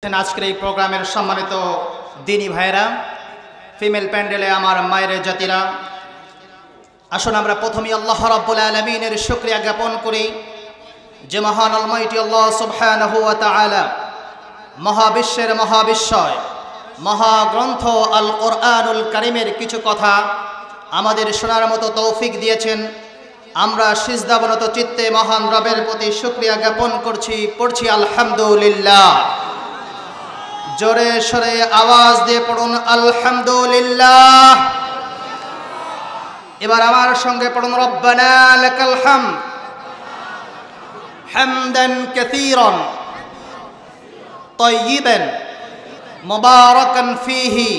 আজকের এই প্রোগ্রামের সম্মানিত দিনী ভাইরা, ফিমেল প্যান্ডেলে আমার মায়ের জাতিরা, আসুন আমরা প্রথমেই আল্লাহ রাব্বুল আলামিনের শুকরিয়া জ্ঞাপন করি যে মহান অলমাইটি আল্লাহ সুবহানাহু ওয়া তাআলা মহাবিশ্বের মহাবিশ্বয় মহাগ্রন্থ আল কোরআনুল কারীমের কিছু কথা আমাদের শোনার মতো তৌফিক দিয়েছেন। আমরা সিজদাবনত চিত্তে মহান রবের প্রতি শুকরিয়া জ্ঞাপন পড়ছি আলহামদুলিল্লাহ। জোরে সরে আওয়াজ দিয়ে পড়ুন আলহামদুলিল্লাহ। এবার আমার সঙ্গে পড়ুন রব্বানা লাকাল হামদ হামদান কাসীরান তাইয়িবান মুবারাকান ফীহি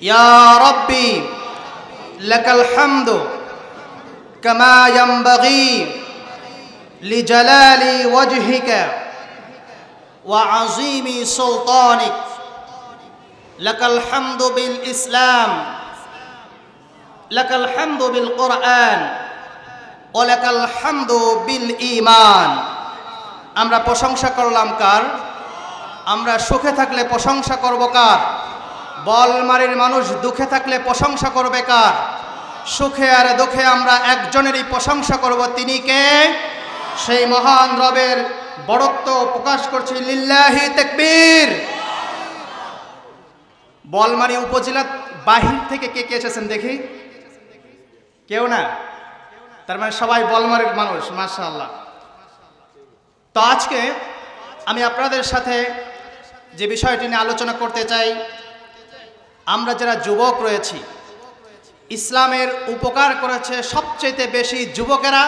ইয়া রাব্বি লাকাল হামদু কামা ইয়ানবাগি লিজালালি ওয়াজহিকা وعظيم سلطانك لك الحمد بالإسلام لك الحمد بالقرآن ولك الحمد بالإيمان। আমরা প্রশংসা করলাম কার? আমরা সুখে থাকলে প্রশংসা করব কার? বলমারির মানুষ দুঃখে থাকলে প্রশংসা করবে কার? সুখে আর দুঃখে আমরা একজনেরই প্রশংসা করব, তিনি কে? সেই মহান রবের বড়ত্ব প্রকাশ করছি। লিল্লাহি তাকবীর। বলমারী উপজেলা বাহির থেকে কে কে এসেছেন দেখি? কেউ না? তার মানে সবাই বলমারীর মানুষ, মাশাআল্লাহ। তো আজকে আমি আপনাদের সাথে যে বিষয়টি নিয়ে আলোচনা করতে চাই, আমরা যারা যুবক রয়েছি, ইসলামের উপকার করেছে সবচেয়ে বেশি যুবকেরা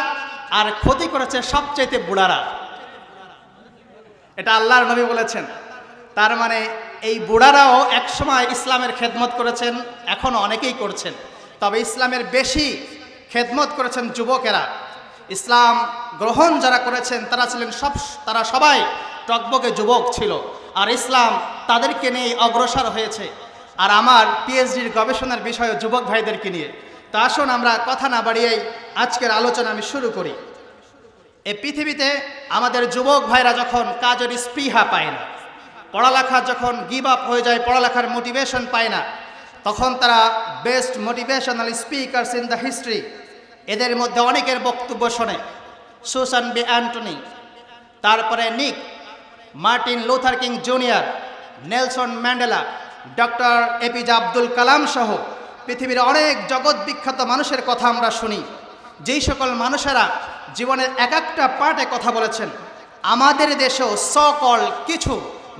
আর ক্ষতি করেছে সবচেয়ে বুড়ারা। এটা আল্লাহর নবী বলেছেন। তার মানে এই বুড়ারাও একসময় ইসলামের খেদমত করেছেন, এখনো অনেকেই করছেন, তবে ইসলামের বেশি খেদমত করেছেন যুবকেরা। ইসলাম গ্রহণ যারা করেছেন তারা সবাই টকবকে যুবক ছিল, আর ইসলাম তাদেরকে নিয়ে অগ্রসর হয়েছে। আর আমার পিএইচডির গবেষণার বিষয় যুবক ভাইদেরকে নিয়ে। তো আসুন আমরা কথা না বাড়িয়েই আজকের আলোচনা আমি শুরু করি। এই পৃথিবীতে আমাদের যুবক ভাইরা যখন কাজের স্পৃহা পায় না, পড়ালেখা যখন গিভ আপ হয়ে যায়, পড়ালেখার মোটিভেশন পায় না, তখন তারা best motivational speakers in the history, এদের মধ্যে অনেকের বক্তব্য শোনে। সুসান বি অ্যান্টনি, তারপরে Nick, Martin Luther King junior, Nelson Mandela, doctor APJ Abdul Kalam সহ পৃথিবীর অনেক জগৎ বিখ্যাত মানুষের কথা আমরা শুনি। যেই সকল মানুষেরা জীবনের এক একটা পার্টে কথা বলেছেন, আমাদের দেশেও সকল কিছু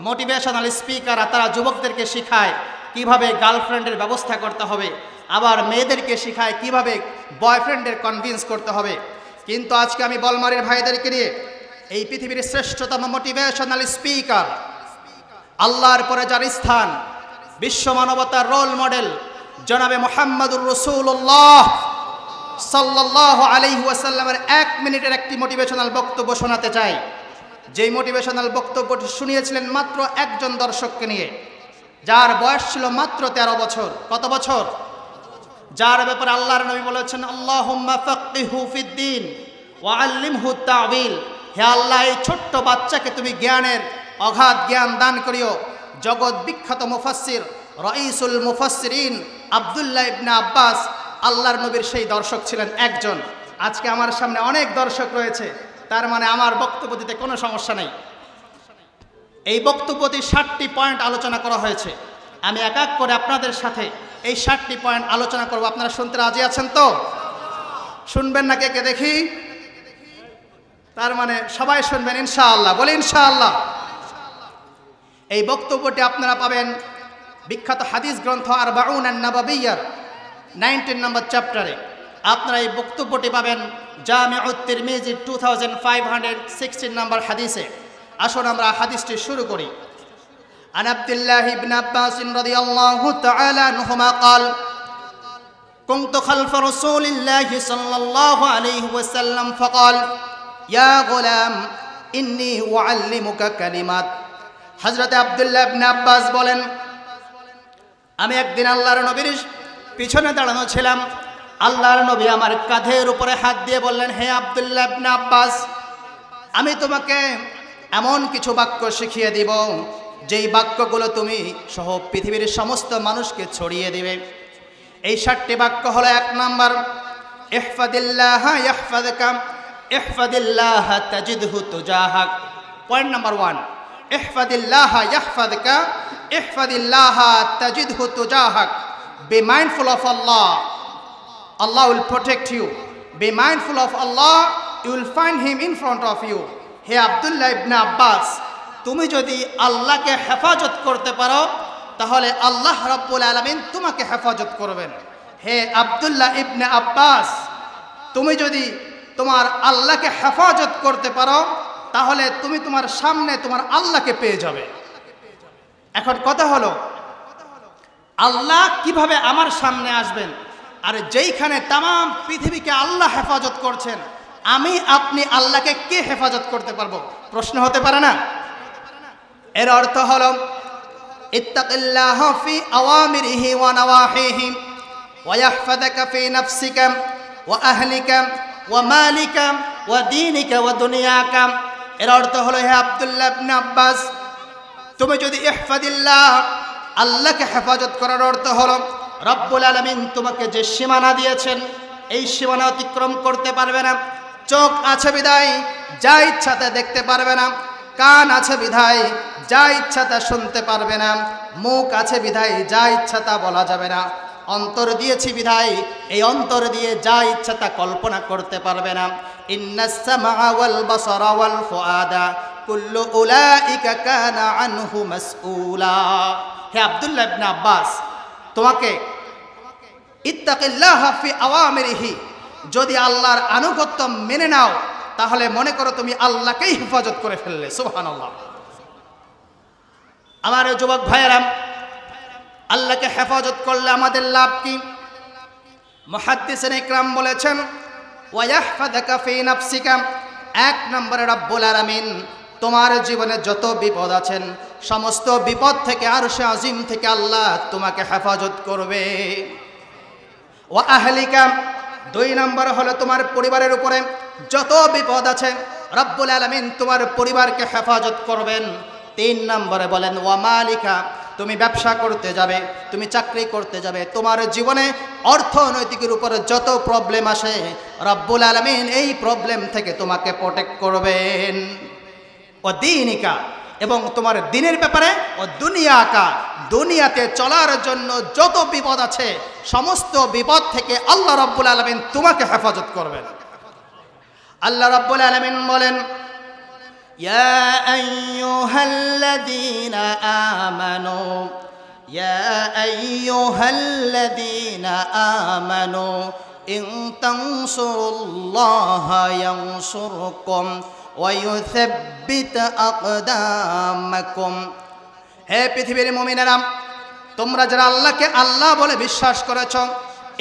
মোটিভেশনাল স্পিকাররা তারা যুবকদেরকে শেখায় কিভাবে গার্লফ্রেন্ডের ব্যবস্থা করতে হবে, আবার মেয়েদেরকে শেখায় কিভাবে বয়ফ্রেন্ডের কনভিন্স করতে হবে। কিন্তু আজকে আমি বলমারীর ভাইদেরকে নিয়ে এই পৃথিবীর শ্রেষ্ঠতম মোটিভেশনাল স্পিকার, আল্লাহর পরে যার স্থান, বিশ্ব মানবতার রোল মডেল জনাবে মুহাম্মদুর রাসূলুল্লাহ সাল্লাল্লাহু আলাইহি ওয়াসাল্লামের 1 মিনিটের একটি মোটিভেশনাল বক্তব্য শোনাতে চাই। যেই মোটিভেশনাল বক্তব্যটি শুনিয়েছিলেন মাত্র একজন দর্শককে নিয়ে, যার বয়স ছিল মাত্র 13 বছর। কত বছর? যার ব্যাপারে আল্লাহর নবী বলেছেন, আল্লাহুম্মা ফাক্কিহু ফিদ্দীন ওয়া আল্লিমহু তা'ওয়িল। হে আল্লাহ, এই ছোট্ট বাচ্চাকে তুমি জ্ঞানের অগাধ জ্ঞান দান করিও। জগৎ বিখ্যাত মুফাসসির, রাইসুল মুফাসসিরিন আব্দুল্লাহ ইবনে আব্বাস আল্লাহর নবীর সেই দর্শক ছিলেন একজন। আজকে আমার সামনে অনেক দর্শক রয়েছে, তার মানে আমার বক্তব্য দিতে কোনো সমস্যা নেই। এই বক্তব্যটি 60টি পয়েন্ট আলোচনা করা হয়েছে। আমি এক এক করে আপনাদের সাথে এই 60টি পয়েন্ট আলোচনা করব। আপনারা শুনতে রাজি আছেন তো? শুনবেন না কে কে দেখি? তার মানে সবাই শুনবেন ইনশাআল্লাহ। বলি ইনশাআল্লাহ। এই বক্তব্যটি আপনারা পাবেন বিখ্যাত হাদিস গ্রন্থ আরবাউন আন-নববিয়্যার 19 নম্বর চ্যাপ্টারে। আপনারা এই বক্তব্যটি পাবেন জামিউত তিরমিজি 2516 নম্বর হাদিসে। আসুন আমরা হাদিসটি শুরু করি। আন আব্দুল্লাহ ইবনে আব্বাস রাদিয়াল্লাহু তাআলা আনহুমা قال كنت خلف رسول الله صلى الله عليه وسلم فقال يا غلام إني أعلمك كلمات। হযরত আব্দুল্লাহ ইবনে আব্বাস বলেন, আমি একদিন আল্লাহর নবীর পিছনে দাঁড়ানো ছিলাম। আল্লাহর নবী আমার কাঁধের উপরে হাত দিয়ে বললেন, হে আব্দুল্লাহ ইবনে আব্বাস, আমি তোমাকে এমন কিছু বাক্য শিখিয়ে দিব যেই বাক্যগুলো তুমি সহ পৃথিবীর সমস্ত মানুষকে ছড়িয়ে দিবে। এই 7টি বাক্য হলো, 1 নম্বর, ইহফাদিল্লাহ ইয়াহফাযকা, ইহফাদিল্লাহ তাজিদহু তুজাহাক। পয়েন্ট নাম্বার 1, ইহফাদিল্লাহ ইয়াহফাযকা, ইহফাদিল্লাহ তাজিদহু তুজাহাক। Be mindful of Allah, Allah will protect you. Be mindful of Allah, you will find him in front of you. হে আব্দুল্লাহ ইবনে আব্বাস, তুমি যদি আল্লাহকে হেফাজত করতে পারো তাহলে আল্লাহ রাব্বুল আলামিন তোমাকে হেফাজত করবেন। হে আব্দুল্লাহ ইবনে আব্বাস, তুমি যদি তোমার আল্লাহকে হেফাজত করতে পারো তাহলে তুমি তোমার সামনে তোমার আল্লাহকে পেয়ে যাবে। এখন কথা হলো, আল্লাহ কিভাবে আমার সামনে আসবেন? আর যেইখানে তাম পৃথিবীকে আল্লাহ হেফাজত করছেন, আমি আপনি আল্লাহকে কে হেফাজত করতে পারবো? প্রশ্ন হতে পারে না? এর অর্থ হলো, ইত্তাকিল্লাহ ফি আওয়ামিরিহি ওয়া নাওয়াহিহি ওয়া ইয়াহফাযুকা ফি নাফসিকা ওয়া আহলিকা ওয়া মালিকা ওয়া দীনিকা ওয়া দুনিয়াকা। এর অর্থ হলো, হে আব্দুল্লাহ ইবনে আব্বাস, তুমি যদি ইহফাদিল্লাহ, আল্লাহকে হেফাজত করার অর্থ হলো রব্বুল আলামিন তোমাকে যে সীমানা দিয়েছেন এই সীমানা অতিক্রম করতে পারবে না। চোখ আছে বিধায় যা ইচ্ছা তা দেখতে পারবে না, কান আছে বিধায় যা ইচ্ছা তা শুনতে পারবে না, মুখ আছে বিধায় যা ইচ্ছা তা বলা যাবে না, অন্তর দিয়েছি বিধায় এই অন্তর দিয়ে যা ইচ্ছা তা কল্পনা করতে পারবে না। ইন্নাস সামআ ওয়াল বাসারা ওয়াল ফুআদা কুল্লু উলাইকা কানা আনহু মাসউলা। হে আব্দুল্লাহ ইবনে আব্বাস, তোমাকে ইত্তাকিল্লাহ ফি আওয়ামিরিহি, যদি আল্লাহর আনুগত্য মেনে নাও তাহলে মনে করো তুমি আল্লাহকেই হেফাজত করে ফেললে। সুবহানাল্লাহ। আমার যুবক ভাইয়েরা, আল্লাহকে হেফাজত করলে আমাদের লাভ কি? মুহাদ্দিসিন ইকরাম বলেছেন, ওয়া ইয়াহফাযুকা ফি নাফসিকা, 1 নম্বরে রব্বুল আলামিন তোমার জীবনে যত বিপদ আছেন সমস্ত বিপদ থেকে, আরশে আজিম থেকে আল্লাহ তোমাকে হেফাজত করবে। ওয়া আহলিকা, 2 নম্বর হলো তোমার পরিবারের উপরে যত বিপদ আছে রব্বুল আলামিন তোমার পরিবারকে হেফাজত করবেন। 3 নম্বরে বলেন, ওয়া মালিকা, তুমি ব্যবসা করতে যাবে, তুমি চাকরি করতে যাবে, তোমার জীবনে অর্থনৈতিকের উপরে যত প্রবলেম আসে রব্বুল আলামিন এই প্রবলেম থেকে তোমাকে প্রোটেক্ট করবেন। ও দীনিকা, এবং তোমার দিনের ব্যাপারে, ও দুনিয়াকা, দুনিয়াতে চলার জন্য যত বিপদ আছে সমস্ত বিপদ থেকে আল্লাহ রাব্বুল আলামিন তোমাকে হেফাজত করবেন। আল্লাহ রাব্বুল আলামিন বলেন, ইয়া আইয়ুহাল্লাযীনা আমানু, ইয়া আইয়ুহাল্লাযীনা আমানু ইন তানসুরুল্লাহা ইয়ানসুরকুম ওয়া ইউসাব্বিত আকদামাকুম। হে পৃথিবীর মুমিনেরা, তোমরা যারা আল্লাহকে আল্লাহ বলে বিশ্বাস করেছ,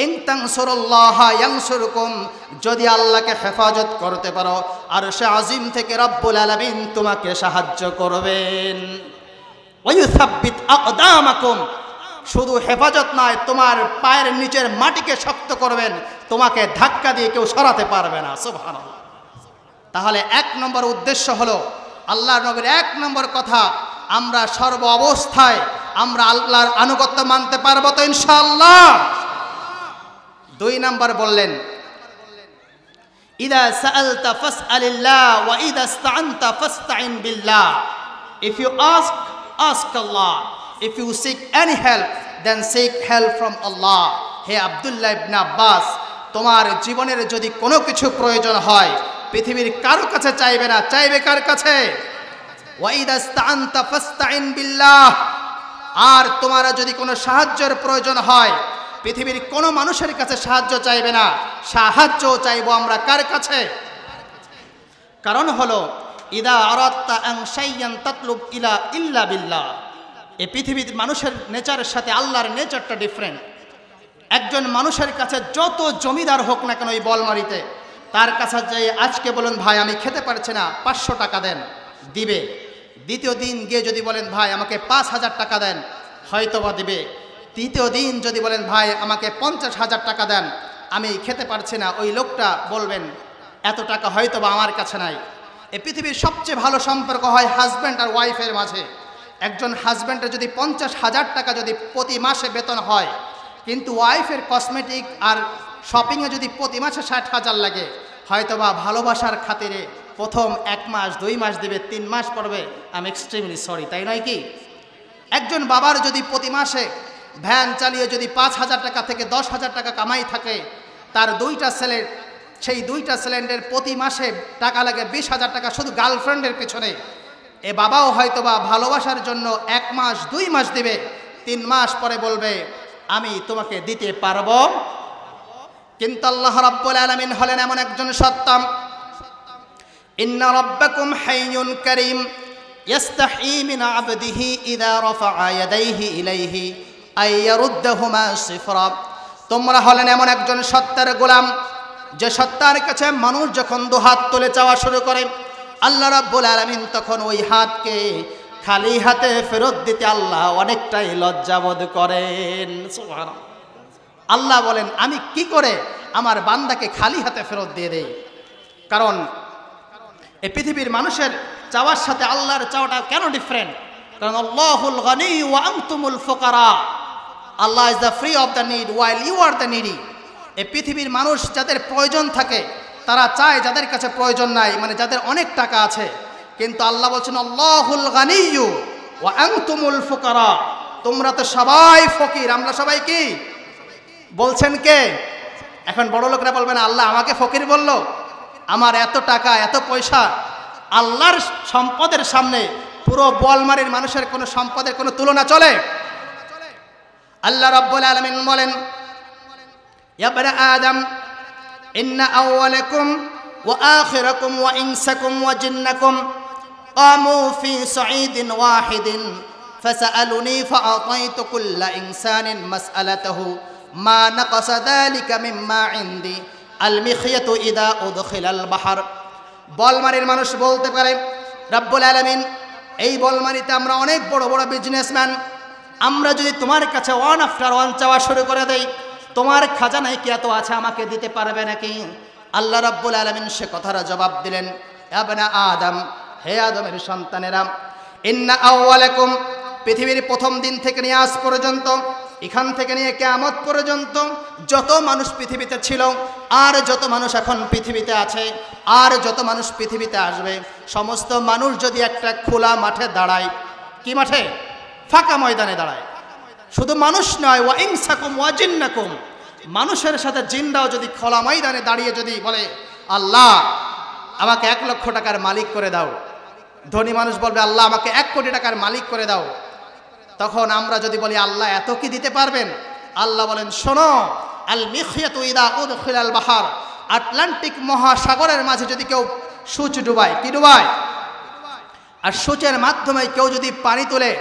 ইন তানসুরুল্লাহা ইয়ানসুরকুম, যদি আল্লাহকে হেফাজত করতে পারো আরশে আজিম থেকে রব্বুল আলামিন তোমাকে সাহায্য করবেন। ওয়া ইউসাব্বিত আকদামাকুম, শুধু হেফাজত নয়, তোমার পায়ের নিচের মাটিকে শক্ত করবেন, তোমাকে ধাক্কা দিয়ে কেউ সরাতে পারবে না। সুবহানাল্লাহ। তাহলে 1 নম্বর উদ্দেশ্য হলো, আল্লাহর নবীর 1 নম্বর কথা, আমরা সর্ব অবস্থায় আমরা আল্লাহর আনুগত্য মানতে পারবো তো ইনশাআল্লাহ। 2 নম্বর বললেন, ইদা সাআলতা ফাসআলিল্লাহ ওয়া ইদা ইসতাআনতা ফাসতাইন বিল্লাহ। If you ask Allah. If you seek any help, then seek help from Allah. হে আব্দুল্লাহ ইবনে আব্বাস, তোমার জীবনের যদি কোনো কিছু প্রয়োজন হয় পৃথিবীর কারো কাছে চাইবে না, চাইবে কার কাছে? ওয়া ইদা ইসতাআনতা ফাসতাইন বিল্লাহ। আর তোমার যদি কোনো সাহায্যের প্রয়োজন হয় পৃথিবীর কোনো মানুষের কাছে সাহায্য চাইবে না, সাহায্য চাইবো আমরা কার কাছে? কারণ হলো, ইদা আরাদতা আন শাইয়ান তাতলুব ইল্লা বিল্লাহ। এই পৃথিবীর মানুষের নেচারের সাথে আল্লাহর নেচারটা ডিফারেন্ট। একজন মানুষের কাছে যত জমিদার হোক না কেন এই বলমারিতে, তার কাছে যে আজকে বলেন ভাই আমি খেতে পারছি না, 500 টাকা দেন, দিবে। দ্বিতীয় দিন গিয়ে যদি বলেন ভাই আমাকে 5000 টাকা দেন, হয়তোবা দিবে। তৃতীয় দিন যদি বলেন ভাই আমাকে 50,000 টাকা দেন, আমি খেতে পারছি না, ওই লোকটা বলবেন এত টাকা হয়তোবা আমার কাছে নাই। এই পৃথিবীর সবচেয়ে ভালো সম্পর্ক হয় হাজব্যান্ড আর ওয়াইফের মাঝে। একজন হাজব্যান্ডের যদি 50,000 টাকা যদি প্রতি মাসে বেতন হয়, কিন্তু ওয়াইফের কসমেটিক আর শপিংয়ে যদি প্রতি মাসে 60,000 লাগে, হয়তোবা ভালোবাসার খাতিরে প্রথম 1 মাস 2 মাস দেবে, 3 মাস পড়বে আই এম এক্সট্রিমলি সরি, তাই নয় কি? একজন বাবার যদি প্রতি মাসে ভ্যান চালিয়ে যদি 5,000 টাকা থেকে 10,000 টাকা কামাই থাকে, তার 2টা ছেলের, সেই 2টা ছেলের প্রতি মাসে টাকা লাগে 20,000 টাকা শুধু গার্লফ্রেন্ডের পেছনে। এ বাবাও হয়তোবা ভালোবাসার জন্য 1 মাস 2 মাস দেবে, 3 মাস পরে বলবে আমি তোমাকে দিতে পারবো। কিন্তু আল্লাহ রাব্বুল আলামিন হলেন এমন একজন সত্তা, ইন্না রাব্বাকুম হাইয়ুন কারীম ইয়াস্তাহি মিন আবদিহি ইযা রাফা ইয়াদাইহি ইলাইহি আই ইয়ারুদ্দাহুমা সিফরা। তোমরা হলেন এমন একজন সত্তার গোলাম, যে সত্তার কাছে মানুষ যখন দুহাত তুলে চাওয়া শুরু করে, আল্লাহ রাব্বুল আলামিন তখন ওই হাতকে খালি হাতে ফেরত দিতে আল্লাহ অনেকটাই লজ্জাবোধ করেন। সুবহানাল্লাহ। আল্লাহ বলেন আমি কি করে আমার বান্দাকে খালি হাতে ফেরত দিয়ে দেই? কারণ এই পৃথিবীর মানুষের চাওয়ার সাথে আল্লাহর চাওয়াটা কেন ডিফারেন্ট? কারণ আল্লাহুল গনি ওয়া আনতুমুল ফুকারা, Allah is the free of the need while you are the needy. এই পৃথিবীর মানুষ যাদের প্রয়োজন থাকে তারা চায় যাদের কাছে প্রয়োজন নাই, মানে যাদের অনেক টাকা আছে। কিন্তু আল্লাহ বলছেন আল্লাহুল গনিয়্যু ওয়া আনতুমুল ফুকারা, তোমরা তো সবাই ফকির, আমরা সবাই কি বলছেন কে? এখন বড় লোকরা বলবেন আল্লাহ আমাকে ফকির বলল, আমার এত টাকা এত পয়সা। আল্লাহর সম্পদের সামনে পুরো বলমারির মানুষের কোনো সম্পদের কোনো তুলনা চলে? আল্লাহ রাব্বুল আলামিন বলেন ইয়া বনি আদম ইন্না আউওয়ালাকুম ওয়া আখিরাকুম ওয়া ইনসাকুম ওয়া জিন্নাকুম কামু ফি সাঈদিন ওয়াহিদিন ফাসআলুনি ফাআতাইতু কুল্লা ইনসানিন মাসআলাতাহু মা নাকাসা যালিকা মিম্মা ইনদি আল মিখিয়াতু ইদা উদখিলাল বাহর। বলমারির মানুষ বলতে পারে রব্বুল আলামিন এই বলমারিতে আমরা অনেক বড় বড় বিজনেসম্যান, আমরা যদি তোমার কাছে ওয়ান আফটার ওয়ান চাওয়া শুরু করে দেই, তোমার খাজানায় কি এত আছে আমাকে দিতে পারবে নাকি? আল্লাহ রাব্বুল আলামিন সে কথার জবাব দিলেন ইয়া বনি আদম, হে আদমের সন্তানেরা, ইন্না আউওয়ালাকুম, পৃথিবীর প্রথম দিন থেকে নিয়ে আজ পর্যন্ত, এখান থেকে নিয়ে কিয়ামত পর্যন্ত যত মানুষ পৃথিবীতে ছিল, আর যত মানুষ এখন পৃথিবীতে আছে, আর যত মানুষ পৃথিবীতে আসবে, সমস্ত মানুষ যদি একটা খোলা মাঠে দাঁড়ায়, কি মাঠে? ফাঁকা ময়দানে দাঁড়ায়। শুধু মানুষ নয়, ওয়া ইনসাকুম ওয়া জিন্নাকুম, মানুষের সাথে জিনরাও যদি খোলা ময়দানে দাঁড়িয়ে যদি বলে আল্লাহ আমাকে 1 লক্ষ টাকার মালিক করে দাও, ধনী মানুষ বলবে আল্লাহ আমাকে 1 কোটি টাকার মালিক করে দাও, তখন আমরা যদি বলি আল্লাহ এত কি দিতে পারবেন? আল্লাহ বলেন শোনো, আল মিখিয়াতু ইদা উদখিলাল বাহর, আটলান্টিক মহাসাগরের মাঝে যদি কেউ সূচ ডুবায়, কি ডুবায়? আর সূচের মাধ্যমে কেউ যদি পানি তোলে,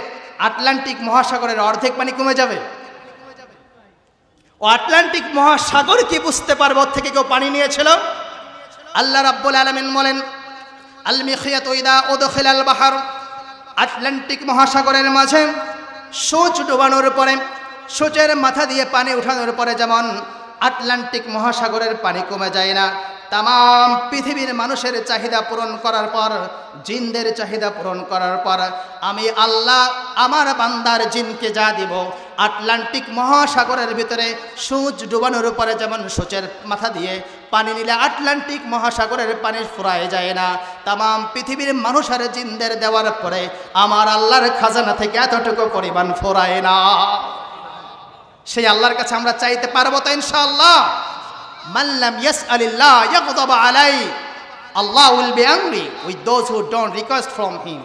আটলান্টিক মহাসাগরের অর্ধেক পানি কমে যাবে। ও আটলান্টিক মহাসাগর কি বুঝতে পারবে ওর থেকে কেউ পানি নিয়েছিল? আল্লাহ রাব্বুল আলামিন বলেন আল মিখিয়াতু ইদা উদখিলাল বাহর, আটলান্টিক মহাসাগরের মাঝে সূচ ডুবানোর পরে, সূচের মাথা দিয়ে পানি উঠানোর পরে যেমন আটলান্টিক মহাসাগরের পানি কমে যায় না, তাম পৃথিবীর মানুষের চাহিদা পূরণ করার পর, জিনদের চাহিদা পূরণ করার পর, আমি আল্লাহ আমার বান্দার জিনকে যা দিব, আটলান্টিক মহাসাগরের ভিতরে সূচ ডুবানোর পরে যেমন সূচের মাথা দিয়ে পানি নিলে আটলান্টিক মহাসাগরের পানি ফুরায় যায় না, তাম পৃথিবীর মানুষের জিনদের দেওয়ার পরে আমার আল্লাহর খাজানা থেকে এতটুকু পরিমাণ ফুরায় না। সেই আল্লাহর কাছে আমরা চাইতে পারবো তো ইনশাআল্লাহ? মান লাম ইয়াসআলিল্লাহ ইয়াগদাব আলাইহি, Allah will be angry with those who don't request from him.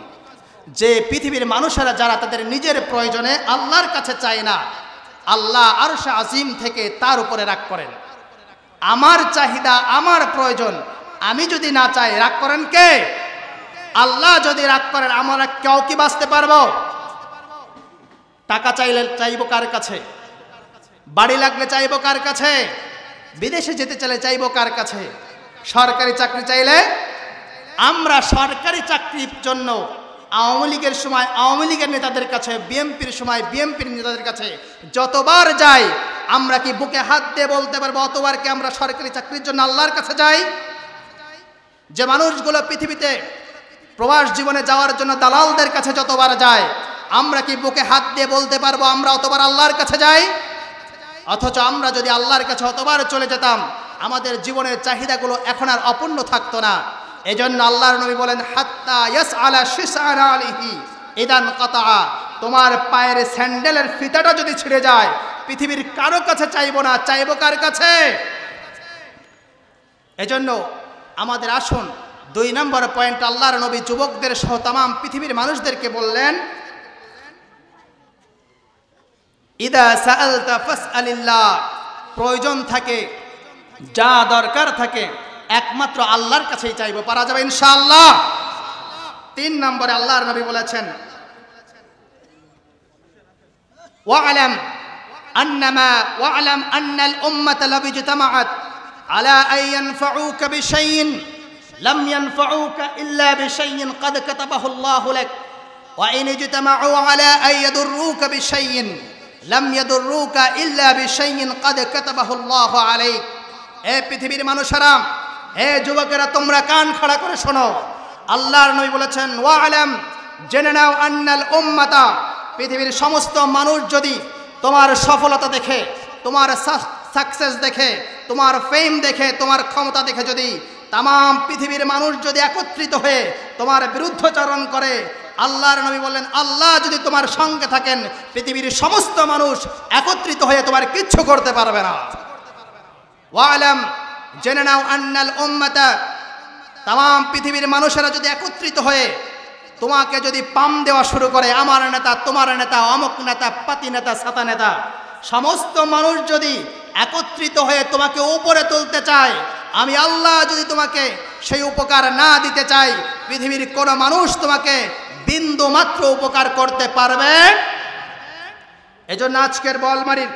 যে পৃথিবীর মানুষেরা যারা তাদের নিজের প্রয়োজনে আল্লাহর কাছে চায় না, আল্লাহ আরশে আজিম থেকে তার উপরে রাগ করেন। আমার চাহিদা, আমার প্রয়োজন আমি যদি না চাই, রাগ করেন কে? আল্লাহ যদি রাগ করেন, আমরা কেউ কি বাঁচতে পারবো? টাকা চাইলে চাইবো কার কাছে? বাড়ি লাগলে চাইবো কার কাছে? বিদেশে যেতে চাইলে চাইবো কার কাছে? সরকারি চাকরি চাইলে, আমরা সরকারি চাকরির জন্য আওয়ামী লীগের সময় আওয়ামী লীগের নেতাদের কাছে, বিএনপির সময় বিএনপির নেতাদের কাছে যতবার যাই, আমরা কি বুকে হাত দিয়ে বলতে পারবো অতবার কি আমরা সরকারি চাকরির জন্য আল্লাহর কাছে যাই? যে মানুষগুলো পৃথিবীতে প্রবাস জীবনে যাওয়ার জন্য দালালদের কাছে যতবার যায়, আমরা কি বুকে হাত দিয়ে বলতে পারবো আমরা অতবার আল্লাহর কাছে যাই? অথচ আমরা যদি আল্লাহর কাছে অতবার চলে যেতাম, আমাদের জীবনের চাহিদাগুলো এখন আর অপূর্ণ থাকতো না। এজন্য আল্লাহর নবী বলেন, হাত্তা ইয়াসআলা শিসআন আলিহি ইদান কাতা, তোমার পায়ের স্যান্ডেলের ফিতাটা যদি ছিঁড়ে যায়, পৃথিবীর কারো কাছে চাইবো না, চাইবো কার কাছে? এজন্য আমাদের আসুন 2 নম্বর পয়েন্ট, আল্লাহর নবী যুবকদের সহ তামাম পৃথিবীর মানুষদেরকে বললেন, ইদা সাআলতা ফাসআলিল্লাহ, প্রয়োজন থাকে, যা দরকার থাকে একমাত্র আল্লাহর কাছেই চাইবো, পারা যাবে ইনশাআল্লাহ। 3 নম্বরে আল্লাহর নবী বলেছেন, ওয়া'লাম আন্নাল উম্মাতা লাউ ইজতামাআত আলা আন ইয়ানফাউকা বিশাইইন লাম ইয়ানফাউকা ইল্লা বিশাইইন ক্বাদ কাতাবাহু আল্লাহু লাক ওয়া ইন ইজতামাউ আলা আন ইয়াদুররুকা বিশাইইন লাম ইয়াদুররুকা ইল্লা বিশাইইন ক্বাদ কাতাবাহু আল্লাহু আলাইক। হে পৃথিবীর মানুষেরা, হে যুবকেরা, তোমরা কান খাড়া করে শোনো। আল্লাহর নবী বলেছেন, ওয়া'লাম, জেনে নাও, আন্নাল উম্মাতা, পৃথিবীর সমস্ত মানুষ যদি তোমার সফলতা দেখে, তোমার সাকসেস দেখে, তোমার ফেম দেখে, তোমার ক্ষমতা দেখে, যদি তামাম পৃথিবীর মানুষ যদি একত্রিত হয়ে তোমার বিরুদ্ধাচরণ করে, আল্লাহর নবী বললেন, আল্লাহ যদি তোমার সঙ্গে থাকেন, পৃথিবীর সমস্ত মানুষ একত্রিত হয়ে তোমার কিচ্ছু করতে পারবে না। ওয়া'লাম, জেনে নাও, আন্নাল উম্মাতা, তামাম পৃথিবীর মানুষেরা যদি একত্রিত হয়ে তোমাকে যদি পাম দেওয়া শুরু করে, আমার নেতা, তোমার নেতা, অমুক নেতা, পাতি নেতা, সাতা নেতা, সমস্ত মানুষ যদি একত্রিত হয়ে তোমাকে উপরে তুলতে চায়, আমি আল্লাহ যদি তোমাকে সেই উপকার না দিতে চাই, পৃথিবীর কোন মানুষ তোমাকে বিন্দু মাত্র উপকার করতে পারবে। এজন্য আজকের বলমারির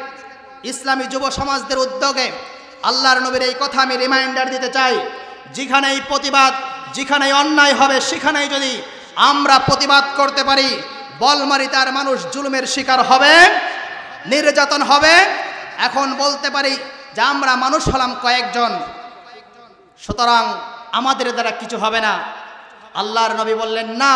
ইসলামী যুব সমাজদের উদ্যোগে আল্লাহর নবীর এই কথা আমি রিমাইন্ডার দিতে চাই, যেখানেই প্রতিবাদ, যেখানেই অন্যায় হবে, সেখানেই যদি আমরা প্রতিবাদ করতে পারি, বলমারি তার মানুষ জুলুমের শিকার হবে, নির্যাতন হবে। এখন বলতে পারি যে আমরা মানুষ হলাম কয়েকজন, সুতরাং আমাদের দ্বারা কিছু হবে না। আল্লাহর নবী বললেন, না,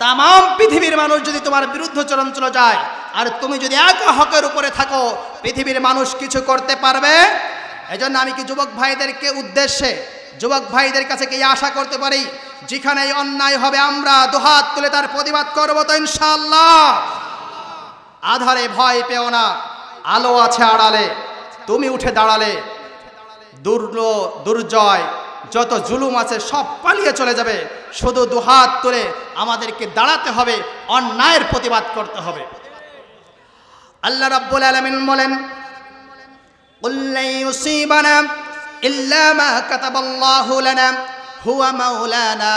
তামাম পৃথিবীর মানুষ যদি তোমার বিরুদ্ধাচরণ চলে যায়, আর তুমি যদি একা হকের উপরে থাকো, পৃথিবীর মানুষ কিছু করতে পারবে? এজন্য আমি কি যুবক ভাইদেরকে উদ্দেশ্যে, যুবক ভাইদের কাছে কি আশা করতে পারি, যেখানেই অন্যায় হবে আমরা দুহাত তুলে তার প্রতিবাদ করবো তো ইনশাআল্লাহ। আধারে ভয় পেও না, আলো আছে আড়ালে, তুমি উঠে দাঁড়ালে দুর্জয় যত জুলুম আছে সব পালিয়ে চলে যাবে। শুধু দুহাত তুলে আমাদেরকে দাঁড়াতে হবে, অন্যায়ের প্রতিবাদ করতে হবে। আল্লাহ রাব্বুল আলামিন বলেন, কুল লা ইউসিবানা ইল্লা মা কাতাবাল্লাহু লানা হুয়া মাওলানা।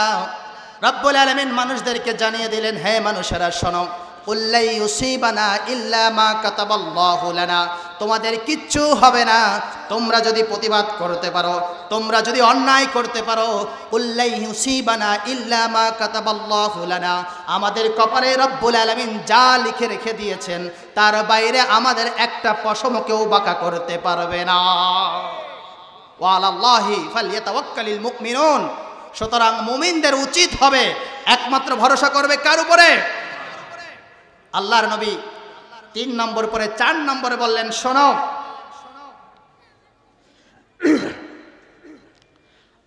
রাব্বুল আলামিন মানুষদেরকে জানিয়ে দিলেন, হে মানুষেরা শোনো, কুল লা ইউসিবানা ইল্লা মা কাতাবাল্লাহু লানা, তোমাদের কিচ্ছু হবে না তোমরা যদি প্রতিবাদ করতে পারো, তোমরা যদি অন্যায় করতে পারো। কুল লা ইউসিবানা ইল্লা মা কাতাবাল্লাহু লানা, আমাদের কপালে রব্বুল আলামিন যা লিখে রেখে দিয়েছেন তার বাইরে আমাদের একটা পশমকেও বাঁকা করতে পারবে না। ওয়া আলাল্লাহি ফালইয়াতাওয়াক্কালিল মুমিনুন, সুতরাং মুমিনদের উচিত হবে একমাত্র ভরসা করবে কার উপরে? আল্লাহর নবী 3 নম্বর পরে 4 নম্বরে বললেন, শোনো,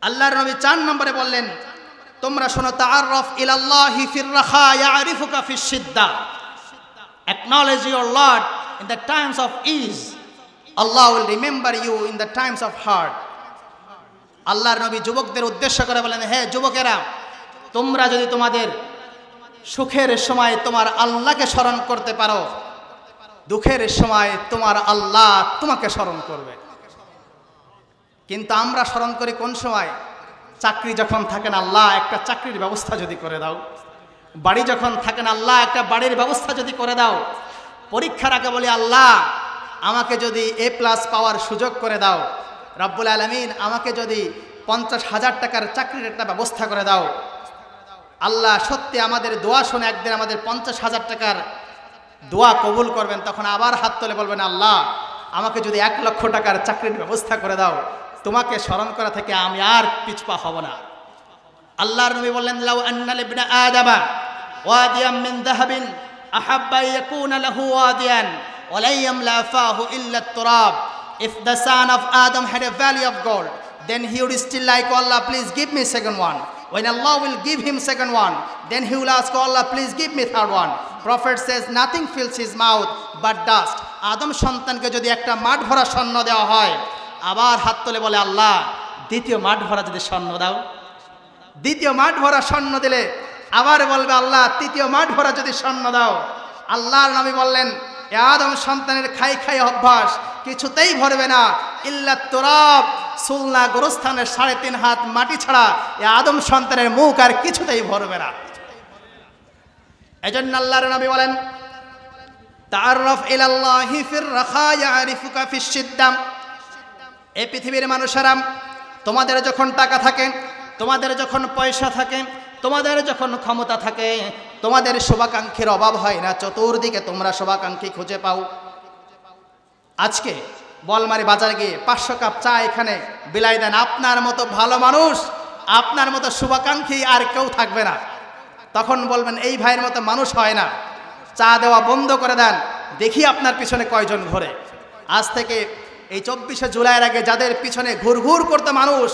আল্লাহর নবী 4 নম্বরে বললেন, তোমরা শোনো, তাআররাফ ইলাল্লাহি ফির রাখা ইয়ারিফুকা fish শিদ্দা, acknowledge your Lord in the times of ease, Allah will remember you in the times of hard. আল্লাহর নবী যুবকদের উদ্দেশ্য করে বলেন, হে যুবকেরা, তোমরা যদি তোমাদের সুখের সময় তোমার আল্লাহকে স্মরণ করতে পারো, দুঃখের সময় তোমার আল্লাহ তোমাকে স্মরণ করবে। কিন্তু আমরা স্মরণ করি কোন সময়? চাকরি যখন থাকেন, আল্লাহ একটা চাকরির ব্যবস্থা যদি করে দাও। বাড়ি যখন থাকেন, আল্লাহ একটা বাড়ির ব্যবস্থা যদি করে দাও। পরীক্ষার আগে বলি, আল্লাহ আমাকে যদি A+ পাওয়ার সুযোগ করে দাও। রব্বুল আলামিন আমাকে যদি 50,000 টাকার চাকরির একটা ব্যবস্থা করে দাও। আল্লাহ সত্যি আমাদের দোয়া শুনে একদিন আমাদের 50,000 টাকার দোয়া কবুল করবেন। তখন আবার হাত তুলে বলবেন, আল্লাহ আমাকে যদি 1 লক্ষ টাকার চাকরির ব্যবস্থা করে দাও, তোমাকে স্মরণ করা থেকে আমি আর পিছপা হব না। আল্লাহর নবী বললেন, লাউ আন্না লিবনা আদামা ওয়াদিয়াম মিন যাহাবিন আহাব্বা ইয়াকুনা লাহু ওয়াদিয়ান ওয়া লা ইয়ামলা ফাহু ইল্লা আত-তুরাব। If the son of Adam had a valley of gold, then he would still like, oh Allah, please give me second one. When Allah will give him second one, then he will ask, oh Allah, please give me third one. Prophet says nothing fills his mouth but dust. আদম সন্তানকে যদি একটা মাঠ ভরা স্বর্ণ দেওয়া হয়, আবার হাত তুলে বলে, আল্লাহ দ্বিতীয় মাঠ ভরা যদি স্বর্ণ দাও। দ্বিতীয় মাঠ ভরা স্বর্ণ দিলে আবার বলবে, আল্লাহ তৃতীয় মাঠ ভরা যদি স্বর্ণ দাও। আল্লাহর নবী বললেন, এ আদম সন্তানের খাই খাই অভ্যাস কিছুতেই ভরবে না, ইল্লা তুরাব, সুলনা গোরস্থানের 3.5 হাত মাটি ছাড়া এ আদম সন্তানের মুখ আর কিছুতেই ভরবে না। এজন্য আল্লাহর নবী বলেন, তাআররাফ ইলাল্লাহি ফির রাখা ইয়ারিফুকা ফিশ শিদ্দা। এই পৃথিবীর মানুষেরা, তোমাদের যখন টাকা থাকে, তোমাদের যখন পয়সা থাকে, তোমাদের যখন ক্ষমতা থাকে, তোমাদের শুভাকাঙ্ক্ষীর অভাব হয় না, চতুর্দিকে তোমরা শুভাকাঙ্ক্ষী খুঁজে পাও। আজকে বলমারি বাজারে গিয়ে 500 কাপ চা এখানে বিলাই দেন, আপনার মতো ভালো মানুষ, আপনার মতো শুভাকাঙ্ক্ষী আর কেউ থাকবে না। তখন বলবেন, এই ভাইয়ের মতো মানুষ হয় না, চা দেওয়া বন্ধ করে দেন, দেখি আপনার পিছনে কয়জন ঘোরে। আজ থেকে এই 24শে জুলাইয়ের আগে যাদের পিছনে ঘুরঘুর করতে মানুষ,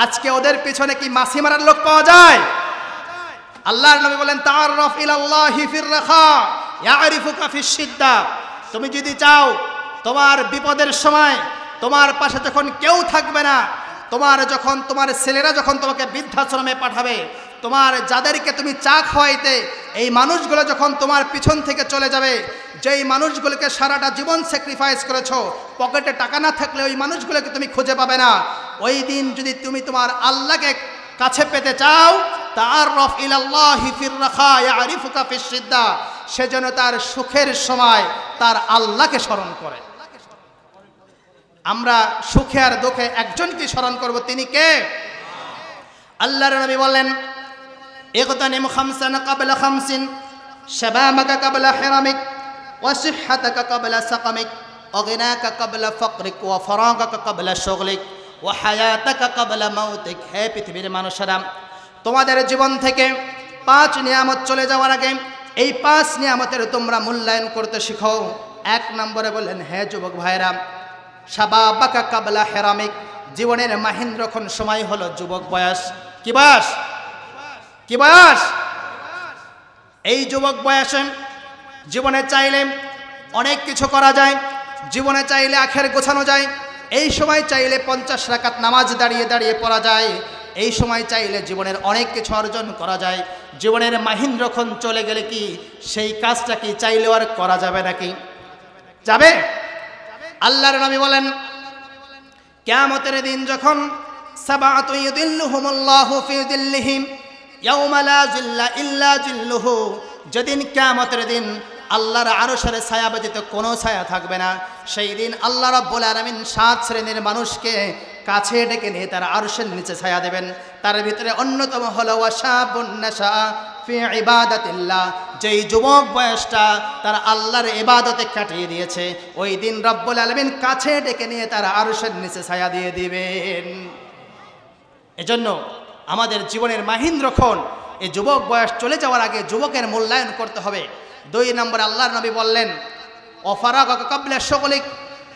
আজকে ওদের পিছনে কি মাছি মারার লোক পাওয়া যায়? আল্লাহর নবী বলেন, তাআররাফ ইলাল্লাহি ফির রাখা ইয়ারিফুকা ফিশ শিদ্দা। তুমি যদি চাও তোমার বিপদের সময়, তোমার পাশে যখন কেউ থাকবে না, তোমার ছেলেরা যখন তোমাকে বৃদ্ধাশ্রমে পাঠাবে, তোমার যাদেরকে তুমি চা খাওয়াইতে, এই মানুষগুলো যখন তোমার পিছন থেকে চলে যাবে, যেই মানুষগুলোকে সারাটা জীবন স্যাক্রিফাইস করেছো, পকেটে টাকা না থাকলে ওই মানুষগুলোকে তুমি খুঁজে পাবে না। ওই দিন যদি তুমি তোমার আল্লাহকে কাছে পেতে চাও, তাআররাফ ইলাল্লাহি ফির রাখা ইয়ারিফুকা ফিশ শিদ্দা, সেজন্য তার সুখের সময় তার আল্লাহকে স্মরণ করে। আমরা সুখে আর দুঃখে একজনকে স্মরণ করব, তিনি কে? আল্লাহর নবী বলেন, ইগতানিম খামসান ক্বাবলা খামসিন, শাবাবাকা ক্বাবলা হিরামিক, ওয়া সিহহাতাকা ক্বাবলা সাকামিক, ওয়া গিনাকা ক্বাবলা ফাকরিক, ওয়া ফারাগাকা ক্বাবলা শুগলিক, ওয়া হায়াতাকা ক্বাবলা মাউতিক। হে পৃথিবীর মানুষেরা, তোমাদের জীবন থেকে 5 নিয়ামত চলে যাওয়ার আগে এই 5 নিয়ামতের তোমরা মূল্যায়ন করতে শিখো। 1 নম্বরে বললেন, হে যুবক ভাইরা, শাবাবাকা ক্বাবলা হিরামিক, জীবনের মাহেন্দ্রক্ষণ সময় হলো যুবক বয়স। কি বয়স? কি বয়স? এই যুবক বয়সে জীবনে চাইলে অনেক কিছু করা যায়, জীবনে চাইলে আখের গোছানো যায়, এই সময় চাইলে 50 রাকাত নামাজ দাঁড়িয়ে দাঁড়িয়ে পড়া যায়, এই সময় চাইলে জীবনের অনেক কিছু অর্জন করা যায়। জীবনের মাহেন্দ্রক্ষণ চলে গেলে কি সেই কাজটা কি চাইলেও আর করা যাবে নাকি? যাবে? আল্লাহর নবী বলেন, কিয়ামতের দিন যখন সাবাতু ইউদিল্লুহুমুল্লাহু ফি যিল্লিহিম ইয়াওমা লা যিল্লা ইল্লা যিল্লুহু, যেদিন কিয়ামতের দিন আল্লাহর আরশের ছায়া ব্যতীত কোনো ছায়া থাকবে না, সেই দিন আল্লাহ রাব্বুল আলামিন 7 শ্রেণীর মানুষকে কাছে ডেকে নিয়ে তার আরশের নিচে ছায়া দেবেন। তার ভিতরে অন্যতম হলো ওয়াশাবুন নাশা ফি ইবাদাতিল্লাহ, যেই যুবক বয়সটা তার আল্লাহর ইবাদতে কাটিয়ে দিয়েছে, ওই দিন রব্বুল আলামিন কাছে ডেকে নিয়ে তার আরশের নিচে ছায়া দিয়ে দিবেন। এজন্য আমাদের জীবনের মাহেন্দ্রক্ষণ, এই যুবক বয়স চলে যাওয়ার আগে যুবকের মূল্যায়ন করতে হবে। 2 নম্বরে আল্লাহর নবী বললেন, ওয়াফারাগাকা ক্বাবলা শুগলিক,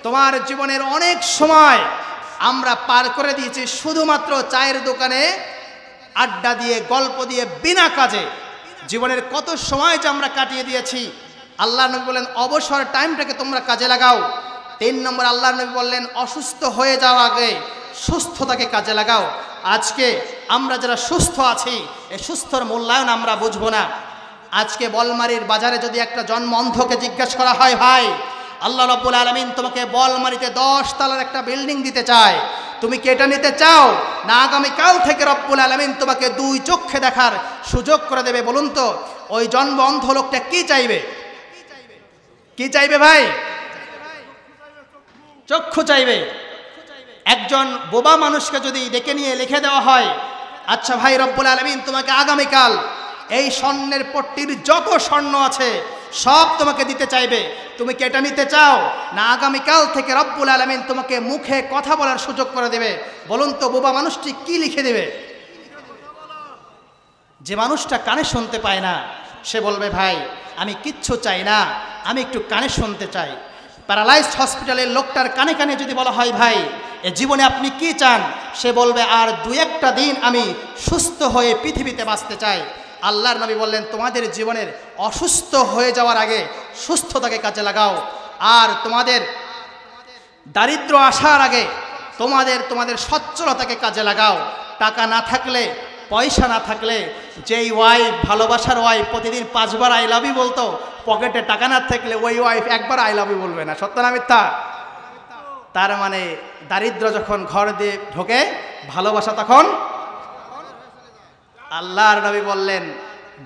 তোমার জীবনের অনেক সময় আমরা পার করে দিয়েছি শুধুমাত্র চায়ের দোকানে আড্ডা দিয়ে, গল্প দিয়ে, বিনা কাজে। জীবনের কত সময় যে আমরা কাটিয়ে দিয়েছি। আল্লাহর নবী বললেন, অবসর টাইমটাকে তোমরা কাজে লাগাও। 3 নম্বর আল্লাহর নবী বললেন, অসুস্থ হয়ে যাওয়ার আগে সুস্থতাকে কাজে লাগাও। আজকে আমরা যারা সুস্থ আছি, এই সুস্থর মূল্যায়ন আমরা বুঝবো না। আজকে বলমারির বাজারে যদি একটা জন্ম অন্ধকে জিজ্ঞাসা করা হয়, ভাই আল্লাহ রাব্বুল আলামিন তোমাকে বলমারিতে 10 তলার একটা বিল্ডিং দিতে চায়, তুমি কি এটা নিতে চাও, না আগামীকাল থেকে রব্বুল আলামিন তোমাকে 2 চক্ষে দেখার সুযোগ করে দেবে? বলুন তো, ওই জন্ম অন্ধ লোকটা কি চাইবে? কি চাইবে ভাই? চক্ষু চাইবে। একজন বোবা মানুষকে যদি ডেকে নিয়ে লিখে দেওয়া হয়, আচ্ছা ভাই রব্বুল আলামিন তোমাকে আগামীকাল এই স্বর্ণের পট্টির যত স্বর্ণ আছে সব তোমাকে দিতে চাইবে, তুমি কি এটা নিতে চাও, না আগামীকাল থেকে রব্বুল আলামিন তোমাকে মুখে কথা বলার সুযোগ করে দেবে? বলুন তো, বোবা মানুষটি কি লিখে দেবে? যে মানুষটা কানে শুনতে পায় না সে বলবে ভাই আমি কিচ্ছু চাই না, আমি একটু কানে শুনতে চাই। প্যারালাইজড হসপিটালের লোকটার কানে কানে যদি বলা হয় ভাই এ জীবনে আপনি কি চান, সে বলবে আর 2-1টা দিন আমি সুস্থ হয়ে পৃথিবীতে বাঁচতে চাই। আল্লাহর নবী বললেন তোমাদের জীবনের অসুস্থ হয়ে যাওয়ার আগে সুস্থতাকে কাজে লাগাও, আর তোমাদের দারিদ্র আসার আগে তোমাদের সচ্ছলতাকে কাজে লাগাও। টাকা না থাকলে, পয়সা না থাকলে, যেই ওয়াইফ ভালোবাসার ওয়াইফ প্রতিদিন 5 বার আই লাভ ইউ বলতো, পকেটে টাকা না থাকলে ওই ওয়াইফ একবার আই লাভ ইউ বলবে না। সত্য না মিথ্যা? তার মানে দারিদ্র যখন ঘর দিয়ে ঢোকে, ভালোবাসা তখন। আল্লাহর নবী বললেন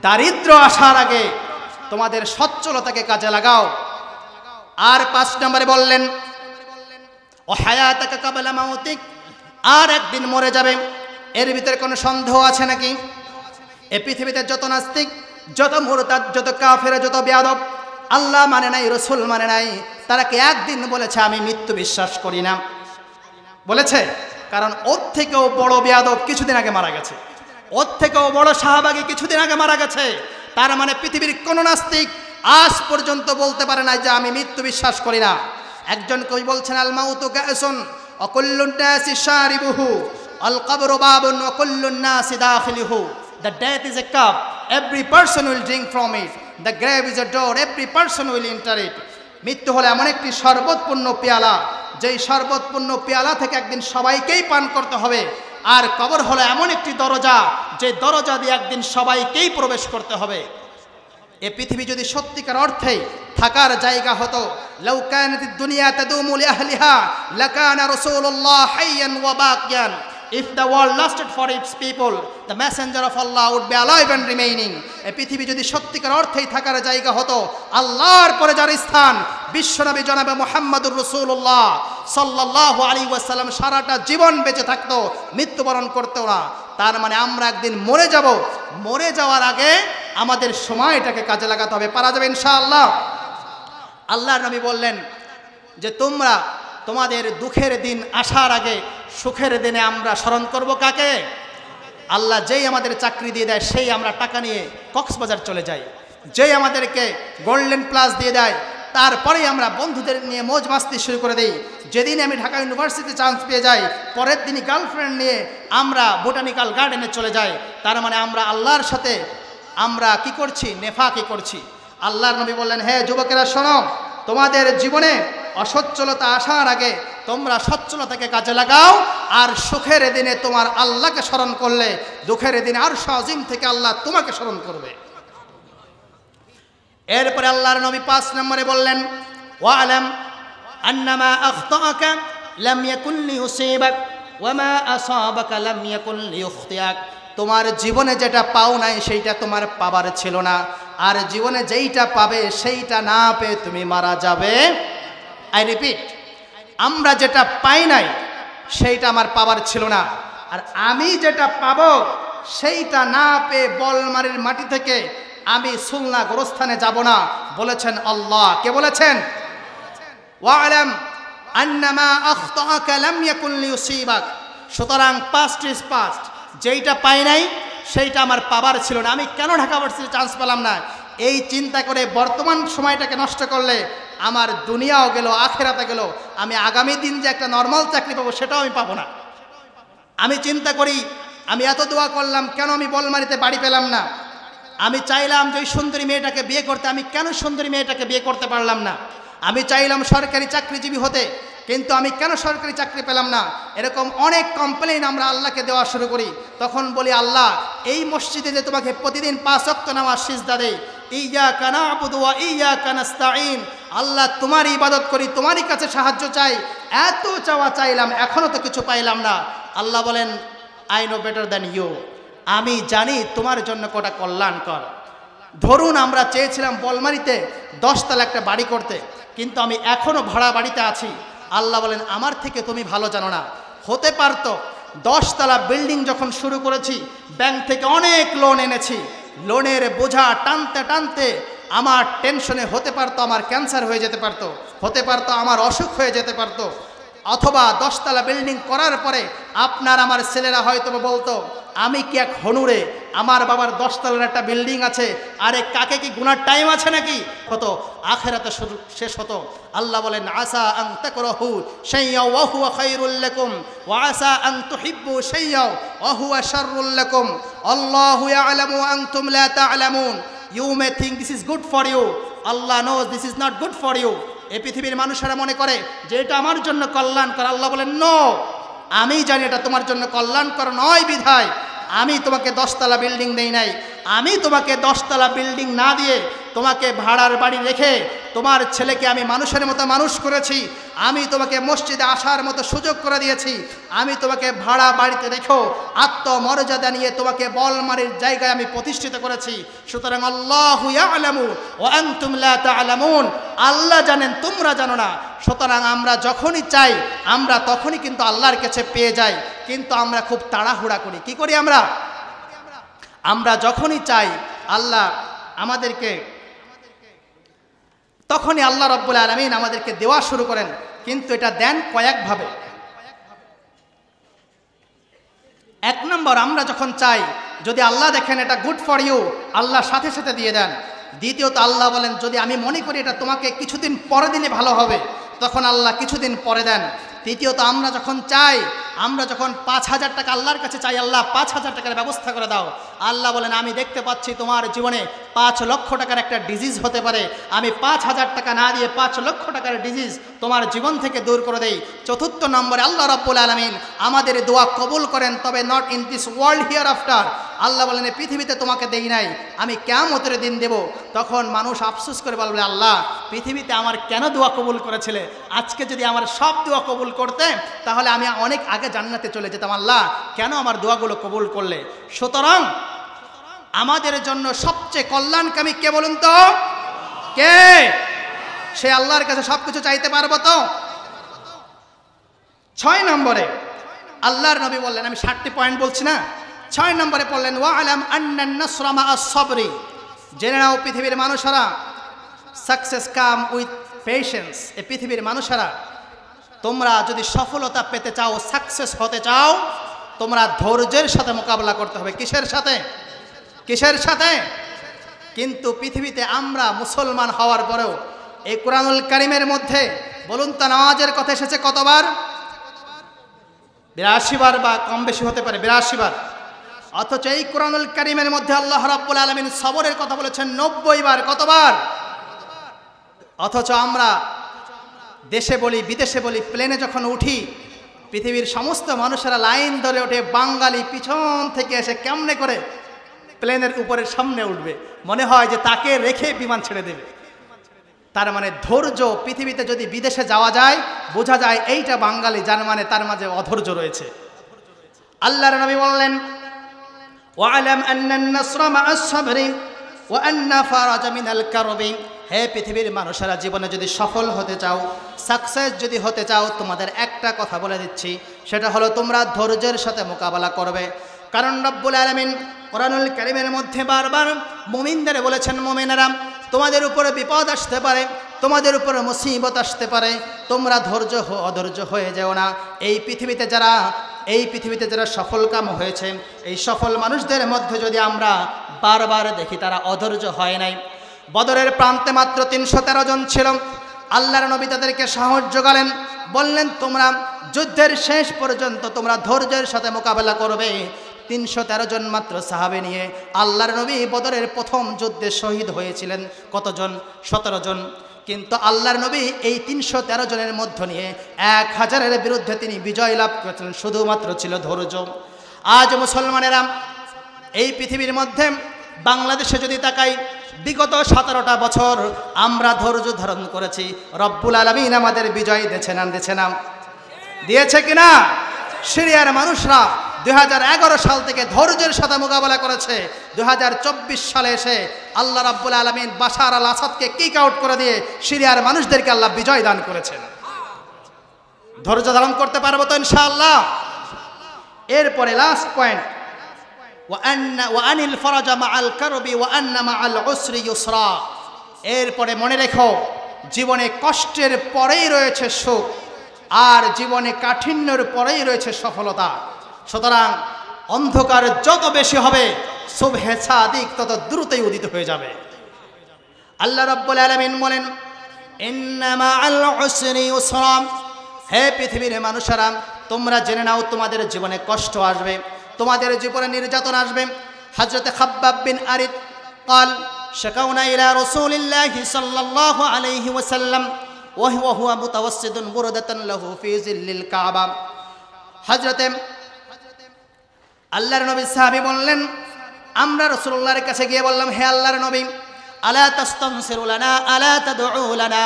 দারিদ্র আসার আগে তোমাদের সচ্ছলতাকে কাজে লাগাও। আর 5 নম্বরে বললেন ও হায়াতাকা কাবলা মাউতিক, আর একদিন মরে যাবে। এর ভিতরে কোনো সন্দেহ আছে নাকি? এই পৃথিবীতে যত নাস্তিক, যত মুরতাদ, যত কাফের, যত বেয়াদব, আল্লাহ মানে নাই, রসুল মানে নাই, তারা কি একদিন বলেছে আমি মৃত্যু বিশ্বাস করি না? বলেছে? কারণ ওর থেকেও বড় বেয়াদব কিছুদিন আগে মারা গেছে, ওর থেকেও বড় শাহবাগী কিছুদিন আগে মারা গেছে। তার মানে পৃথিবীর কোনো নাস্তিক আজ পর্যন্ত বলতে পারে না যে আমি মৃত্যু বিশ্বাস করি না। একজন কই বলছেন আল মাউতু কাসুন ওয়া কুল্লুন নাসি শারিবুহু আল কবরু বাবুন ওয়া কুল্লুন নাসি দাখিলুহু। The death is a cup, every person will drink from it. The grave is a door, every person will enter it. মৃত্যু হলো এমন একটি শরবতপূর্ণ পেয়ালা, যেই শরবতপূর্ণ পেয়ালা থেকে একদিন সবাইকেই পান করতে হবে। আর কবর হলো এমন একটি দরজা, যে দরজা দিয়ে একদিন সবাইকেই প্রবেশ করতে হবে। এ পৃথিবী যদি সত্যিকার অর্থে থাকার জায়গা হতো, লাউ কানাতিদ দুনিয়া তাদুমু লিআহলিহা লাকানা রাসূলুল্লাহ হাইয়ান ওয়া বাকিয়ান। If the world lasted for its people, the messenger of Allah would be alive and remaining. এই পৃথিবী যদি সত্যিকার অর্থেই থাকার জায়গা হতো, আল্লাহর পরে যার স্থান বিশ্বনবী জনাবে মুহাম্মদুর রাসূলুল্লাহ সাল্লাল্লাহু আলাইহি ওয়াসাল্লাম সারাটা জীবন বেঁচে থাকতো, মৃত্যুবরণ করতো না। তার মানে আমরা একদিন মরে যাব, মরে যাওয়ার আগে আমাদের সময়টাকে কাজে লাগাতে হবে। পারা যাবে ইনশাআল্লাহ। আল্লাহর নবী বললেন যে তোমরা তোমাদের দুঃখের দিন আসার আগে সুখের দিনে আমরা স্মরণ করব কাকে? আল্লাহ যেই আমাদের চাকরি দিয়ে দেয় সেই আমরা টাকা নিয়ে কক্সবাজার চলে যাই, যেই আমাদেরকে গোল্ডেন প্লাস দিয়ে দেয় তারপরেই আমরা বন্ধুদের নিয়ে মৌজ মাস্তি শুরু করে দিই। যেদিন আমি ঢাকা ইউনিভার্সিটি চান্স পেয়ে যাই, পরের দিনই গার্লফ্রেন্ড নিয়ে আমরা বোটানিক্যাল গার্ডেনে চলে যাই। তার মানে আমরা আল্লাহর সাথে আমরা কি করছি? নেফাকি করছি। আল্লাহর নবী বললেন হে যুবকেরা শোনো, তোমাদের জীবনে অসচ্ছলতা আসার আগে তোমরা সচ্ছলতাকে কাজে লাগাও, আর সুখের দিনে তোমার আল্লাহকে স্মরণ করলে দুঃখের দিনে আরশ আজিম থেকে আল্লাহ তোমাকে স্মরণ করবে। এরপরে আল্লাহর নবী 5 নম্বরে বললেন ওয়ালাম আন্নামা আখতাআকা লাম ইয়াকুন লিউসিবাক ওয়া মা আসাবাকা লাম ইয়াকুন লিউখতিআক। তোমার জীবনে যেটা পাও নাই সেইটা তোমার পাবার ছিল না, আর জীবনে যেইটা পাবে সেইটা না পেয়ে তুমি মারা যাবে। আই রিপিট, আমরা যেটা পাই নাই সেইটা আমার পাবার ছিল না, আর আমি যেটা পাবো সেইটা না পেয়ে বলমারির মাটি থেকে আমি সুলনা গোরস্থানে যাব না, বলেছেন আল্লাহ। কে বলেছেন? ওয়ালাম আন্নামা আখতাআকা লাম ইয়াকুন লিউসিবাক। সুতরাং পাস্ট ইজ পাস্ট, যেইটা পাই নাই সেইটা আমার পাবার ছিল না। আমি কেন ঢাকা ভার্সিটি চান্স পেলাম না, এই চিন্তা করে বর্তমান সময়টাকে নষ্ট করলে আমার দুনিয়াও গেল, আখেরাতে গেল। আমি আগামী দিন যে একটা নর্মাল চাকরি পাবো সেটাও আমি পাবো না। আমি চিন্তা করি আমি এত দোয়া করলাম, কেন আমি বলমারিতে বাড়ি পেলাম না? আমি চাইলাম যে ওই সুন্দরী মেয়েটাকে বিয়ে করতে, আমি কেন সুন্দরী মেয়েটাকে বিয়ে করতে পারলাম না? আমি চাইলাম সরকারি চাকরিজীবী হতে, কিন্তু আমি কেন সরকারি চাকরি পেলাম না? এরকম অনেক কমপ্লেইন আমরা আল্লাহকে দেওয়া শুরু করি। তখন বলি আল্লাহ, এই মসজিদে যে তোমাকে প্রতিদিন 5 ওয়াক্ত নামাজ সিজদা দেই, ইয়্যাকা না'বুদু ওয়া ইয়্যাকা নাস্তাঈন, আল্লাহ তোমার ইবাদত করি, তোমারই কাছে সাহায্য চাই, এত চাওয়া চাইলাম, এখনো তো কিছু পাইলাম না। আল্লাহ বলেন I know better than you, আমি জানি তোমার জন্য কোটা কল্যাণকর। ধরুন আমরা চেয়েছিলাম বলমারিতে 10 তলা একটা বাড়ি করতে, কিন্তু আমি এখনো ভাড়া বাড়িতে আছি। আল্লাহ বলেন আমার থেকে তুমি ভালো জানো না। হতে পারতো 10 তলা বিল্ডিং যখন শুরু করেছি, ব্যাংক থেকে অনেক লোন এনেছি, লোনের বোঝা টানতে টানতে আমার টেনশনে হতে পারতো আমার ক্যান্সার হয়ে যেতে পারতো, হতে পারতো আমার অসুখ হয়ে যেতে পারতো। অথবা 10 তলা বিল্ডিং করার পরে আপনার আমার ছেলেরা হয়তো বলতো আমি কি এক হনুরে, আমার বাবার 10 তলার একটা বিল্ডিং আছে, আরে কাকে কি গুনার টাইম আছে নাকি? কত আখিরাতে শেষ হতো। আল্লাহ বলেন আসা আন তাকরাহু শাইআন ওয়া হুয়া খায়রুল লাকুম ওয়া আসা আন তুহিব্বু শাইআন ওয়া হুয়া শাররুল লাকুম আল্লাহু ইয়ালামু ওয়া আনতুম লা তা'লামুন। You may think this is good for you, Allah knows this is not good for you. এই পৃথিবীর মানুষেরা মনে করে যে এটা আমার জন্য কল্যাণকর। আল্লাহ বলেন নো, আমি জানি এটা তোমার জন্য কল্যাণকর নয়, বিধায় আমি তোমাকে 10 তলা বিল্ডিং দেই নাই। আমি তোমাকে 10 তলা বিল্ডিং না দিয়ে তোমাকে ভাড়ার বাড়ি রেখে তোমার ছেলেকে আমি মানুষের মতো মানুষ করেছি। আমি তোমাকে মসজিদে আসার মতো সুযোগ করে দিয়েছি। আমি তোমাকে ভাড়া বাড়িতে রেখো আত্মমর্যাদা নিয়ে তোমাকে বলমারির জায়গায় আমি প্রতিষ্ঠিত করেছি। সুতরাং আল্লাহু ইয়ালামু ওয়া আনতুম লা তা'লামুন, আল্লাহ জানেন তোমরা জানো না। সুতরাং আমরা যখনই চাই আমরা তখনই কিন্তু আল্লাহর কাছে পেয়ে যাই, কিন্তু আমরা খুব তাড়াহুড়া করি। কি করি আমরা যখনই চাই আল্লাহ আমাদেরকে, তখনই আল্লাহ রাব্বুল আলামিন আমাদেরকে দেওয়া শুরু করেন, কিন্তু এটা দেন কয়েকভাবে। 1 নম্বর, আমরা যখন চাই যদি আল্লাহ দেখেন এটা গুড ফর ইউ, আল্লাহ সাথে সাথে দিয়ে দেন। দ্বিতীয়ত আল্লাহ বলেন যদি আমি মনে করি এটা তোমাকে কিছুদিন পরে দিলে ভালো হবে, তখন আল্লাহ কিছুদিন পরে দেন। তৃতীয়ত আমরা যখন চাই, আমরা যখন 5,000 টাকা আল্লাহর কাছে চাই, আল্লাহ 5,000 টাকার ব্যবস্থা করে দাও। আল্লাহ বলেন আমি দেখতে পাচ্ছি তোমার জীবনে 5 লক্ষ টাকার একটা ডিজিজ হতে পারে, আমি 5,000 টাকা না দিয়ে 5 লক্ষ টাকার ডিজিজ তোমার জীবন থেকে দূর করে দেই। চতুর্থ নম্বরে আল্লাহ রাব্বুল আলামিন আমাদের দোয়া কবুল করেন, তবে not in this world hereafter. আল্লাহ বলেন পৃথিবীতে তোমাকে দেই নাই, আমি কিয়ামতের দিন দেব। তখন মানুষ আফসোস করে বলবে আল্লাহ পৃথিবীতে আমার কেন দোয়া কবুল করেছিলে? আজকে যদি আমার সব দোয়া কবুল করতে তাহলে আমি অনেক আগে জান্নাতে চলে যেতাম। আল্লাহ কেন আমার দোয়াগুলো কবুল করলে? সুতরাং আমাদের জন্য সবচেয়ে কল্যাণকামী কে বলুন তো? কে? সে আল্লাহর কাছে সবকিছু চাইতে পারবো তো? 6 নম্বরে আল্লাহর নবী বললেন, আমি 60টি পয়েন্ট বলছি না, 6 নম্বরে বললেন ওয়া আলাম আন্নান নাসরা মা'আস সাবরি, জেনে নাও পৃথিবীর মানুষেরা সাকসেস কাম উইথ পেশেন্স। এই পৃথিবীর মানুষেরা তোমরা যদি সফলতা পেতে চাও, সাকসেস হতে চাও, তোমরা ধৈর্যের সাথে মোকাবেলা করতে হবে। কিসের সাথে? কিসের সাথে? কিন্তু পৃথিবীতে আমরা মুসলমান হওয়ার পরেও এই কোরআনুল কারীমের মধ্যে বলুন তো নামাজের কথা এসেছে কতবার? 82 বার বা কম বেশি হতে পারে, 82 বার। অথচ এই কোরআনুল কারীমের মধ্যে আল্লাহ রাব্বুল আলামিন সবরের কথা বলেছেন 90 বার। কতবার? অথচ আমরা দেশে বলি বিদেশে বলি, প্লেনে যখন উঠি পৃথিবীর সমস্ত মানুষেরা লাইন ধরে ওঠে, বাঙালি পিছন থেকে এসে কেমনে করে প্লেনের উপরের সামনে উঠবে, মনে হয় যে তাকে রেখে বিমান ছেড়ে দেবে। তার মানে ধৈর্য, পৃথিবীতে যদি বিদেশে যাওয়া যায় বোঝা যায় এইটা বাঙালি, যার মানে তার মাঝে অধৈর্য রয়েছে। আল্লাহর নবী বললেন ওয়া'লাম আন্নান নাসরা মা'আস সাবরি ওয়া আন্না ফারাজা মিনাল কারবি। হে পৃথিবীর মানুষেরা, জীবনে যদি সফল হতে চাও, সাকসেস যদি হতে চাও, তোমাদের একটা কথা বলে দিচ্ছি, সেটা হলো তোমরা ধৈর্যের সাথে মোকাবেলা করবে। কারণ রব্বুল আলামিন কোরআনুল কারীমের মধ্যে বারবার মুমিনদের বলেছেন, মুমিনেরা তোমাদের উপরে বিপদ আসতে পারে, তোমাদের উপরে মুসিবত আসতে পারে, তোমরা অধৈর্য হয়ে যেও না। এই পৃথিবীতে যারা সফলকাম হয়েছে, এই সফল মানুষদের মধ্যে যদি আমরা বারবার দেখি তারা অধৈর্য হয় নাই। বদরের প্রান্তে মাত্র 313 জন ছিল। আল্লাহর নবী তাদেরকে সাহস জোগালেন, বললেন তোমরা যুদ্ধের শেষ পর্যন্ত তোমরা ধৈর্যের সাথে মোকাবেলা করবে। 313 জন মাত্র সাহাবে নিয়ে আল্লাহর নবী বদরের প্রথম যুদ্ধে শহীদ হয়েছিলেন কতজন? 17 জন। কিন্তু আল্লাহর নবী এই 313 জনের মধ্য নিয়ে 1000-এর বিরুদ্ধে তিনি বিজয় লাভ করেছিলেন, শুধুমাত্র ছিল ধৈর্য। আজ মুসলমানেরা এই পৃথিবীর মধ্যে বাংলাদেশে যদি তাকাই, বিগত 17টা বছর আমরা ধৈর্য ধারণ করেছি। রব্বুল আলামিন আমাদের বিজয় দিয়েছে না? দিয়েছে কিনা? সিরিয়ার মানুষরা 2011 সাল থেকে ধৈর্যের সাথে মোকাবেলা করেছে। 2024 সালে এসে আল্লাহ রাব্বুল আলামিন বাশার আল আসাদকে কিক আউট করে দিয়ে সিরিয়ার মানুষদেরকে আল্লাহ বিজয় দান করেছেন। ধৈর্য ধারণ করতে পারবো তো ইনশাআল্লাহ? এরপরে লাস্ট পয়েন্ট, ওয়া আনিল ফারাজা মাআল কারবি ওয়া আন্না মাআল উসরি ইউসরা। এরপরে মনে রেখো, জীবনে কষ্টের পরেই রয়েছে সুখ, আর জীবনে কাঠিন্যের পরেই রয়েছে সফলতা। সুতরাং অন্ধকার যত বেশি হবে সুবহে সাদিক তত দ্রুতই উদিত হয়ে যাবে। আল্লাহ রাব্বুল আলামিন বলেন, ইন্না মাআল উসরি ইউসরা। হে পৃথিবীর মানুষেরা, তোমরা জেনে নাও তোমাদের জীবনে কষ্ট আসবে, তোমাদের জীবনে নির্যাতন আসবে। হযরত খাব্বাব বিন আরিদ قال شكونا إلى رسول الله صلى الله عليه وسلم وهو متوسد بردة له في ظل الكعبة। হযরত আল্লাহর নবী সাহাবী বললেন, আমরা রাসূলুল্লাহর কাছে গিয়ে বললাম, হে আল্লাহর নবী, আলা তাস্তানসিরু লানা আলা তাদউ লানা।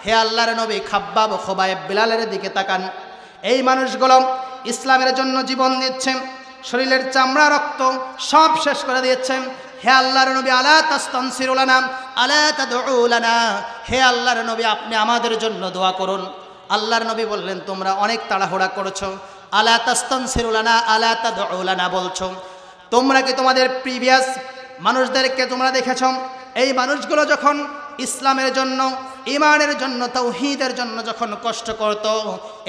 হে আল্লাহর নবী, খাব্বাব, খুবাইব, বিলালের দিকে তাকান। এই মানুষগুলো ইসলামের জন্য জীবন দিচ্ছে, শরীরের চামড়া রক্ত সব শেষ করে দিয়েছেন। হে আল্লাহর নবী, আলা তাস্তানসিরু লানা আলা তাদউ লানা। হে আল্লাহর নবী, আপনি আমাদের জন্য দোয়া করুন। আল্লাহর নবী বললেন, তোমরা অনেক তাড়াহুড়া করেছো, আলা তাস্তানসিরু লানা আলা তাদউ লানা বলছো। তোমরা কি তোমাদের প্রিভিয়াস মানুষদেরকে তোমরা দেখেছো? এই মানুষগুলো যখন ইসলামের জন্য, ঈমানের জন্য, তাওহীদের জন্য যখন কষ্ট করত,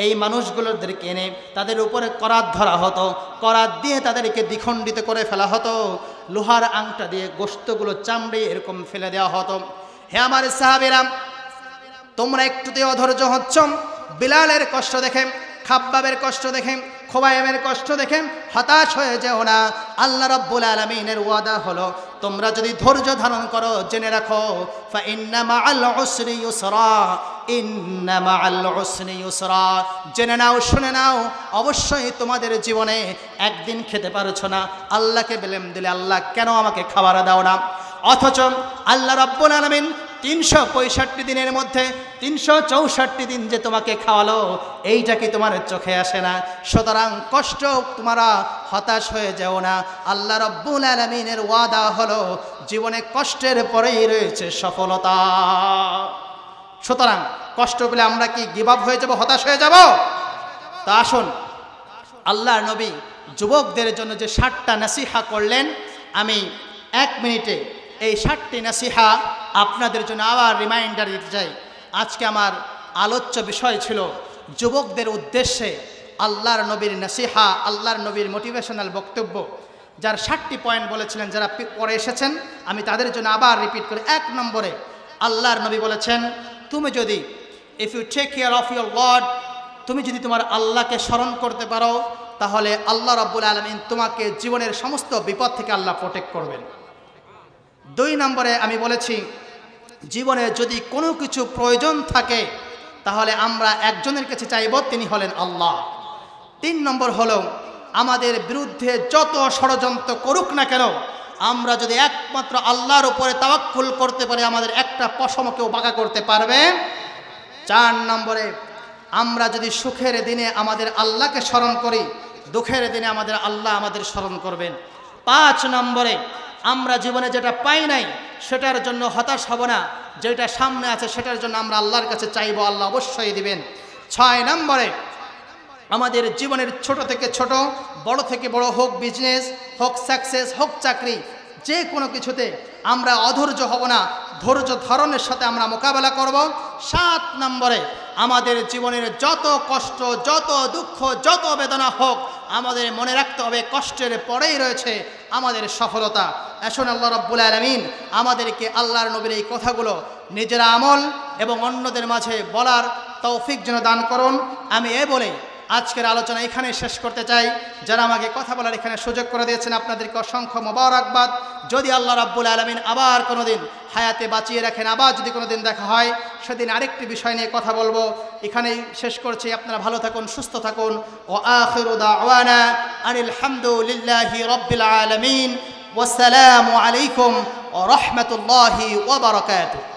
এই মানুষগুলোদেরকে এনে তাদের উপরে করাত ধরা হতো, করাত দিয়ে তাদেরকে দ্বিখণ্ডিত করে ফেলা হতো, লোহার আংটা দিয়ে গোশতগুলো চামড়ে এরকম ফেলে দেওয়া হতো। হে আমার সাহাবীরা, তোমরা একটুতে অধৈর্য হচ্ছ। বিলালের কষ্ট দেখে, খাব্বাবের কষ্ট দেখে, খুবাইবের কষ্ট দেখে হতাশ হয়ে যেও না। আল্লাহ রাব্বুল আলামিনের ওয়াদা হলো, তোমরা যদি ধৈর্য ধারণ করো, জেনে রাখো, ফা ইন্না মাআল উসরি ইউসরা, ইন্না মাআল উসরি ইউসরা। জেনে নাও, শুনে নাও, অবশ্যই তোমাদের জীবনে একদিন খেতে পারছো না, আল্লাহকে বেলেম দিলে, আল্লাহ কেন আমাকে খাবার দাও না? অথচ আল্লাহ রাব্বুল আলামিন 365 দিনের মধ্যে 364 দিন যে তোমাকে খাওয়ালো, এইটা কি তোমার চোখে আসে না? সুতরাং কষ্ট তোমরা হতাশ হয়ে যাও না। আল্লাহ রাব্বুল আলামিনের ওয়াদা হলো, জীবনে কষ্টের পরেই রয়েছে সফলতা। সুতরাং কষ্ট পেলে আমরা কি গিভ আপ হয়ে যাব, হতাশ হয়ে যাব? তা আসুন, আল্লাহর নবী যুবকদের জন্য যে 7টা নসিহা করলেন, আমি 1 মিনিটে এই 7টি নসিহা আপনাদের জন্য আবার রিমাইন্ডার দিতে চাই। আজকে আমার আলোচ্য বিষয় ছিল যুবকদের উদ্দেশ্যে আল্লাহর নবীর নসিহা, আল্লাহর নবীর মোটিভেশনাল বক্তব্য, যার 7টি পয়েন্ট বলেছিলেন, যারা পরে এসেছেন আমি তাদের জন্য আবার রিপিট করি। 1 নম্বরে আল্লাহর নবী বলেছেন, তুমি যদি if you take care of your lord, তুমি যদি তোমার আল্লাহকে স্মরণ করতে পারো, তাহলে আল্লাহ রাব্বুল আলামিন তোমাকে জীবনের সমস্ত বিপদ থেকে আল্লাহ প্রোটেক্ট করবেন। 2 নম্বরে আমি বলেছি, জীবনে যদি কোনো কিছু প্রয়োজন থাকে তাহলে আমরা একজনের কাছে চাইব, তিনি হলেন আল্লাহ। 3 নম্বর হলো, আমাদের বিরুদ্ধে যত ষড়যন্ত্র করুক না কেন, আমরা যদি একমাত্র আল্লাহর উপরে তাওয়াক্কুল করতে পারি, আমাদের একটা পশমকেও বাঁকা করতে পারবে। 4 নম্বরে, আমরা যদি সুখের দিনে আমাদের আল্লাহকে স্মরণ করি, দুঃখের দিনে আমাদের আল্লাহ আমাদের স্মরণ করবেন। 5 নম্বরে, আমরা জীবনে যেটা পাই নাই সেটার জন্য হতাশ হব না, যেটা সামনে আছে সেটার জন্য আমরা আল্লাহর কাছে চাইবো, আল্লাহ অবশ্যই দিবেন। 6 নম্বরে, আমাদের জীবনের ছোট থেকে ছোট, বড় থেকে বড়, হোক বিজনেস, হোক সাকসেস, হোক চাকরি, যে কোনো কিছুতে আমরা অধৈর্য হব না, ধৈর্য ধারণের সাথে আমরা মোকাবেলা করব। 7 নম্বরে, আমাদের জীবনের যত কষ্ট, যত দুঃখ, যত বেদনা হোক, আমাদের মনে রাখতে হবে কষ্টের পরেই রয়েছে আমাদের সফলতা। আসুন আল্লাহ রাব্বুল আলামিন আমাদেরকে আল্লাহর নবীর এই কথাগুলো নিজের আমল এবং অন্যদের মাঝে বলার তৌফিক যেন দান করুন। আমি বলে আজকের আলোচনা এখানে শেষ করতে চাই। যারা আমাকে কথা বলার এখানে সুযোগ করে দিয়েছেন, আপনাদেরকে অসংখ্য মোবারকবাদ। যদি আল্লাহ রাব্বুল আলামিন আবার কোনোদিন হায়াতে বাঁচিয়ে রাখেন, আবার যদি কোনোদিন দেখা হয়, সেদিন আরেকটি বিষয় নিয়ে কথা বলবো। এখানেই শেষ করছি। আপনারা ভালো থাকুন, সুস্থ থাকুন। ওয়া আখিরু দাওয়ানা আনিল হামদুলিল্লাহি রাব্বিল আলামিন। ওয়াসসালামু আলাইকুম ওয়া রাহমাতুল্লাহি ওয়া বারাকাতুহু।